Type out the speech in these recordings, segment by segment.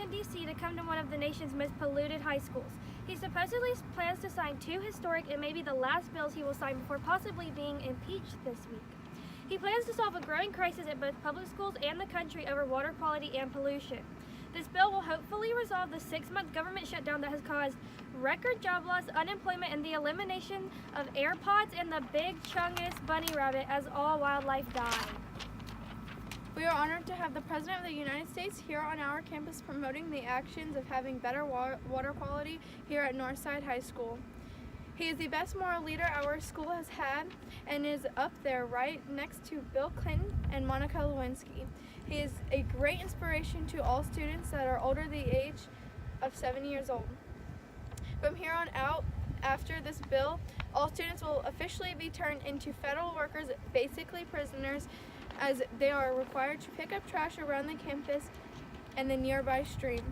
Washington, D.C. to come to one of the nation's most polluted high schools. He supposedly plans to sign 2 historic and maybe the last bills he will sign before possibly being impeached this week. He plans to solve a growing crisis at both public schools and the country over water quality and pollution. This bill will hopefully resolve the 6-month government shutdown that has caused record job loss, unemployment, and the elimination of AirPods and the big chungus bunny rabbit as all wildlife die. We are honored to have the President of the United States here on our campus promoting the actions of having better water quality here at Northside High School. He is the best moral leader our school has had and is up there right next to Bill Clinton and Monica Lewinsky. He is a great inspiration to all students that are older the age of 7 years old. From here on out, after this bill, all students will officially be turned into federal workers, basically prisoners, as they are required to pick up trash around the campus and the nearby stream.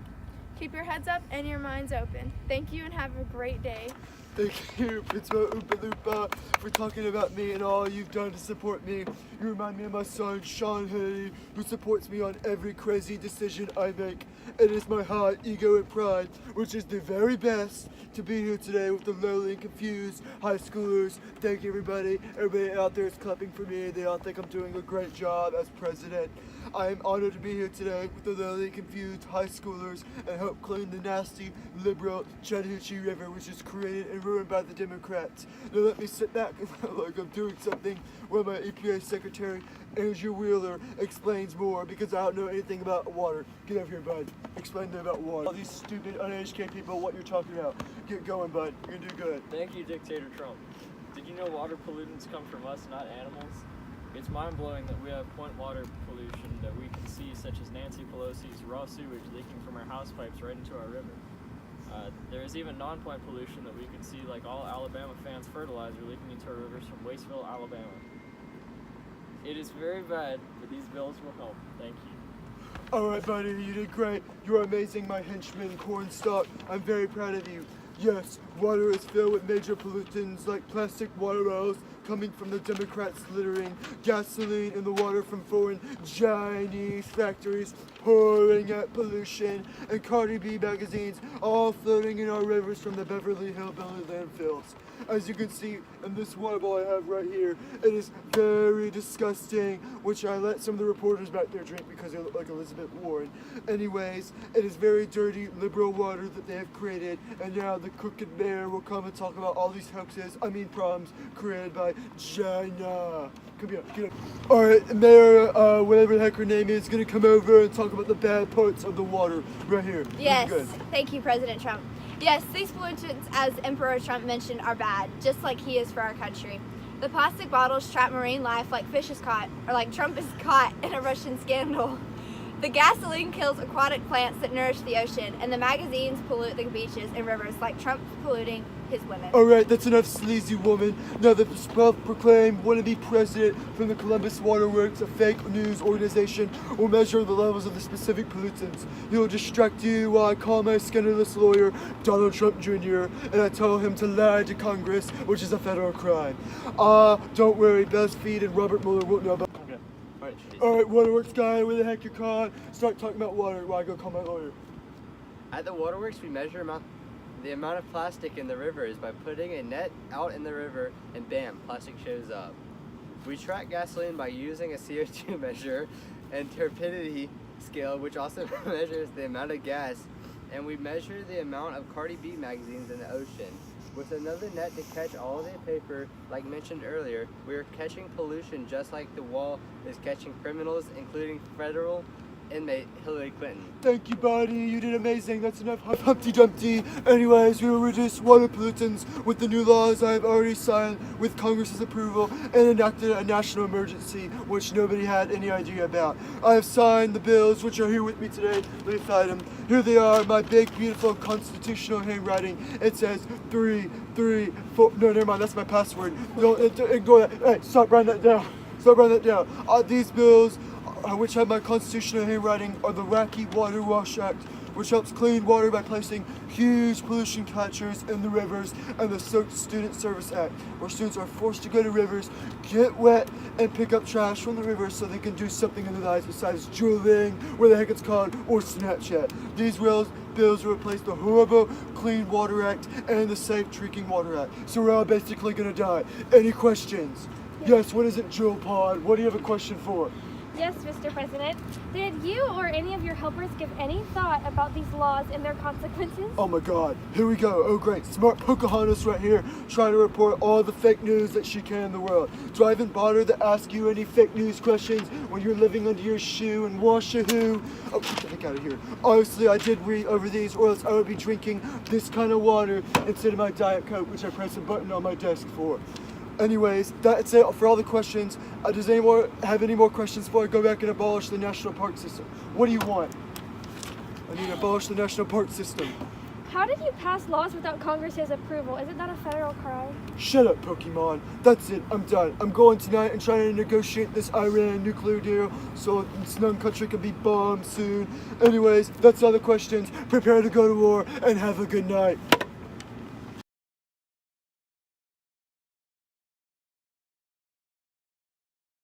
Keep your heads up and your minds open. Thank you and have a great day. Thank you, Principal Oompa Loompa, for talking about me and all you've done to support me. You remind me of my son, Sean Hannity, who supports me on every crazy decision I make. It is my high ego and pride, which is the very best, to be here today with the lowly and confused high schoolers. Thank you, everybody. Everybody out there is clapping for me. They all think I'm doing a great job as president. I am honored to be here today with the lowly and confused high schoolers and help clean the nasty, liberal Chattahoochee River, which is created and ruined by the Democrats. Now let me sit back and look like I'm doing something while my EPA Secretary, Andrew Wheeler, explains more, because I don't know anything about water. Get over here, bud. Explain to me about water. All these stupid, uneducated people, what you're talking about. Get going, bud. You're gonna do good. Thank you, Dictator Trump. Did you know water pollutants come from us, not animals? It's mind-blowing that we have point water pollution that we can see, such as Nancy Pelosi's raw sewage leaking from our house pipes right into our river. There is even non-point pollution that we can see, like all Alabama fans' fertilizer leaking into our rivers from Wasteville, Alabama. It is very bad, but these bills will help. Thank you. Alright, buddy, you did great. You're amazing, my henchman, Cornstalk. I'm very proud of you. Yes, water is filled with major pollutants like plastic water bottles coming from the Democrats littering, gasoline in the water from foreign Chinese factories pouring out pollution, and Cardi B magazines all floating in our rivers from the Beverly Hillbilly landfills. As you can see in this water bottle I have right here, it is very disgusting, which I let some of the reporters back there drink because they look like Elizabeth Warren. Anyways, it is very dirty, liberal water that they have created, and now the crooked mayor will come and talk about all these hoaxes, problems created by China. Come here, get up. Alright, Mayor, whatever the heck her name is, gonna come over and talk about the bad parts of the water right here. Yes, thank you, President Trump. Yes, these pollutants, as Emperor Trump mentioned, are bad, just like he is for our country. The plastic bottles trap marine life like fish is caught, or like Trump is caught in a Russian scandal. The gasoline kills aquatic plants that nourish the ocean, and the magazines pollute the beaches and rivers like Trump's polluting his women. Alright, that's enough, sleazy woman. Now the self-proclaimed wannabe president from the Columbus Waterworks, a fake news organization, will measure the levels of the specific pollutants. He'll distract you while I call my scandalous lawyer, Donald Trump Jr., and I tell him to lie to Congress, which is a federal crime. Don't worry, BuzzFeed and Robert Mueller won't know about. Alright, Waterworks guy, where the heck you calling? Start talking about water while I go call my lawyer. At the Waterworks, we measure the amount of plastic in the rivers by putting a net out in the river, and bam, plastic shows up. We track gasoline by using a CO2 measure and turbidity scale, which also measures the amount of gas, and we measure the amount of Cardi B magazines in the ocean. With another net to catch all the paper, like mentioned earlier, we are catching pollution just like the wall is catching criminals, including federal inmate Hillary Clinton. Thank you, buddy. You did amazing. That's enough Humpty Dumpty. Anyways, we will reduce water pollutants with the new laws I have already signed with Congress's approval and enacted a national emergency, which nobody had any idea about. I have signed the bills, which are here with me today. Let me find them. Here they are, my big, beautiful constitutional handwriting. It says 3, 3, 4. No, never mind. That's my password. Don't ignore that. Hey, stop writing that down. Stop writing that down. These bills, which have my constitutional handwriting, are the Wacky Water Wash Act, which helps clean water by placing huge pollution catchers in the rivers, and the Student Service Act, where students are forced to go to rivers, get wet, and pick up trash from the rivers so they can do something in their lives besides drooling, where the heck it's called, or Snapchat. These bills will replace the horrible Clean Water Act and the Safe Drinking Water Act. So we're all basically gonna die. Any questions? Yes, what is it, Jill Pod? What do you have a question for? Yes, Mr. President. Did you or any of your helpers give any thought about these laws and their consequences? Oh my god, here we go. Oh great, smart Pocahontas right here trying to report all the fake news that she can in the world. Do I even bother to ask you any fake news questions when you're living under your shoe and wash a who? Oh, get the heck out of here. Honestly, I did read over these, or else I would be drinking this kind of water instead of my Diet Coke, which I press a button on my desk for. Anyways, that's it for all the questions. Does anyone have any more questions before I go back and abolish the national park system? What do you want? I need to abolish the national park system. How did you pass laws without Congress's approval? Isn't that a federal crime? Shut up, Pokemon. That's it. I'm done. I'm going tonight and trying to negotiate this Iran nuclear deal so Snug country can be bombed soon. Anyways, that's all the questions. Prepare to go to war and have a good night.